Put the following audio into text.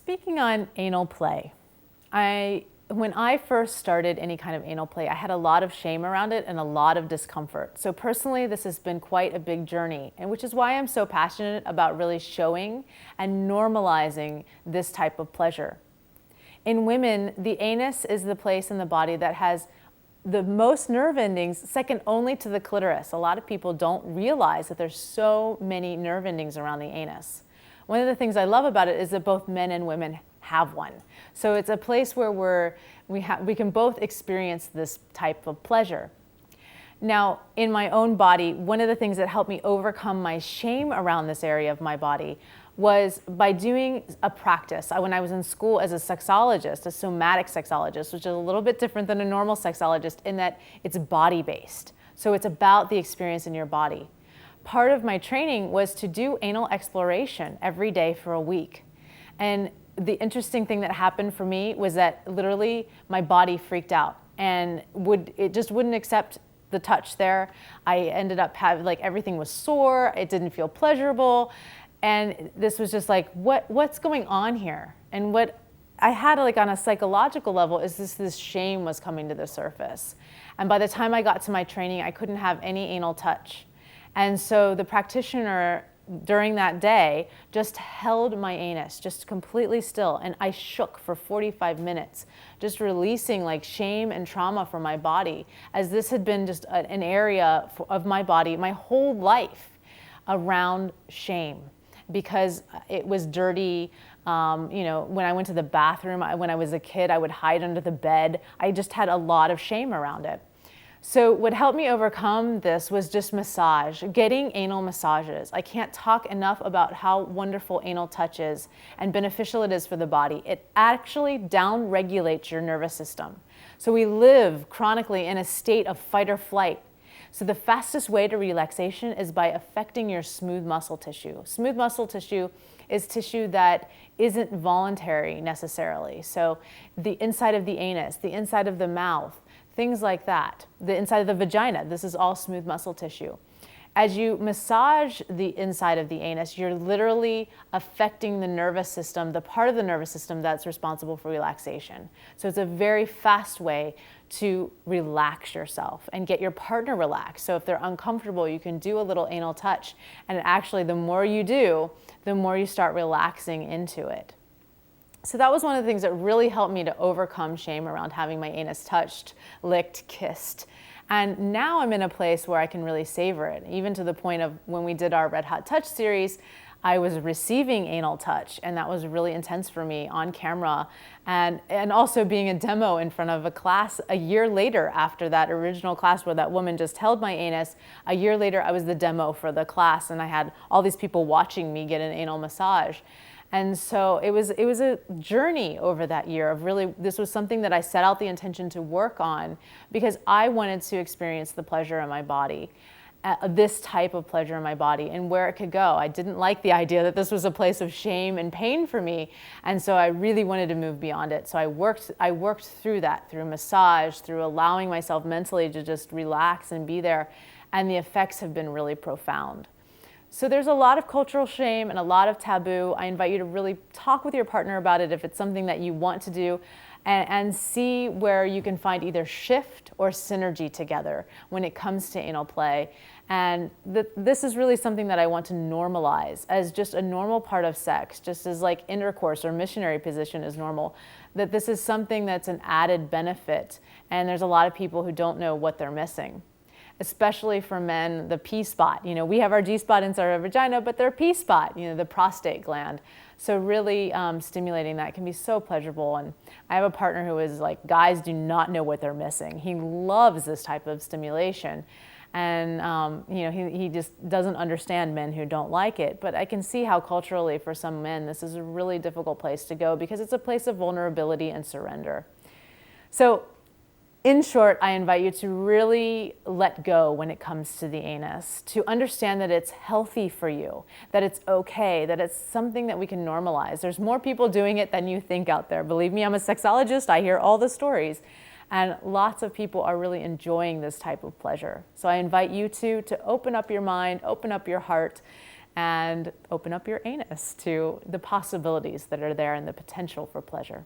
Speaking on anal play, when I first started any kind of anal play, I had a lot of shame around it and a lot of discomfort. So personally, this has been quite a big journey, and which is why I'm so passionate about really showing and normalizing this type of pleasure. In women, the anus is the place in the body that has the most nerve endings, second only to the clitoris. A lot of people don't realize that there's so many nerve endings around the anus. One of the things I love about it is that both men and women have one. So it's a place where we can both experience this type of pleasure. Now, in my own body, one of the things that helped me overcome my shame around this area of my body was by doing a practice. When I was in school as a sexologist, a somatic sexologist, which is a little bit different than a normal sexologist in that it's body-based. So it's about the experience in your body. Part of my training was to do anal exploration every day for a week. And the interesting thing that happened for me was that literally my body freaked out and it just wouldn't accept the touch there. I ended up having, everything was sore, it didn't feel pleasurable. And this was just like, what's going on here? And what I had on a psychological level is this shame was coming to the surface. And by the time I got to my training, I couldn't have any anal touch. And so the practitioner during that day just held my anus just completely still. And I shook for 45 minutes, just releasing shame and trauma from my body, as this had been just an area of my body, my whole life around shame. Because it was dirty. When I went to the bathroom, when I was a kid, I would hide under the bed. I just had a lot of shame around it. So what helped me overcome this was just massage, getting anal massages. I can't talk enough about how wonderful anal touch is and beneficial it is for the body. It actually down-regulates your nervous system. So we live chronically in a state of fight or flight. So the fastest way to relaxation is by affecting your smooth muscle tissue. Smooth muscle tissue is tissue that isn't voluntary necessarily. So the inside of the anus, the inside of the mouth, things like that. The inside of the vagina, this is all smooth muscle tissue. As you massage the inside of the anus, you're literally affecting the nervous system, the part of the nervous system that's responsible for relaxation. So it's a very fast way to relax yourself and get your partner relaxed. So if they're uncomfortable, you can do a little anal touch. And actually, the more you do, the more you start relaxing into it. So that was one of the things that really helped me to overcome shame around having my anus touched, licked, kissed. And now I'm in a place where I can really savor it, even to the point of when we did our Red Hot Touch series, I was receiving anal touch, and that was really intense for me on camera, and also being a demo in front of a class a year later after that original class where that woman just held my anus. A year later, I was the demo for the class, and I had all these people watching me get an anal massage. And so it was a journey over that year of really, this was something that I set out the intention to work on because I wanted to experience the pleasure in my body, this type of pleasure in my body and where it could go. I didn't like the idea that this was a place of shame and pain for me. And so I really wanted to move beyond it. So I worked through that, through massage, through allowing myself mentally to just relax and be there. And the effects have been really profound. So there's a lot of cultural shame and a lot of taboo. I invite you to really talk with your partner about it if it's something that you want to do, and see where you can find either shift or synergy together when it comes to anal play. And this is really something that I want to normalize as just a normal part of sex, just as intercourse or missionary position is normal, that this is something that's an added benefit. And there's a lot of people who don't know what they're missing. Especially for men, the P spot. We have our G spot inside our vagina, but their P spot, the prostate gland. So really stimulating that can be so pleasurable. And I have a partner who is guys do not know what they're missing. He loves this type of stimulation. And he just doesn't understand men who don't like it. But I can see how culturally for some men, this is a really difficult place to go because it's a place of vulnerability and surrender. So in short, I invite you to really let go when it comes to the anus, to understand that it's healthy for you, that it's okay, that it's something that we can normalize. There's more people doing it than you think out there. Believe me, I'm a sexologist. I hear all the stories. And lots of people are really enjoying this type of pleasure. So I invite you to open up your mind, open up your heart, and open up your anus to the possibilities that are there and the potential for pleasure.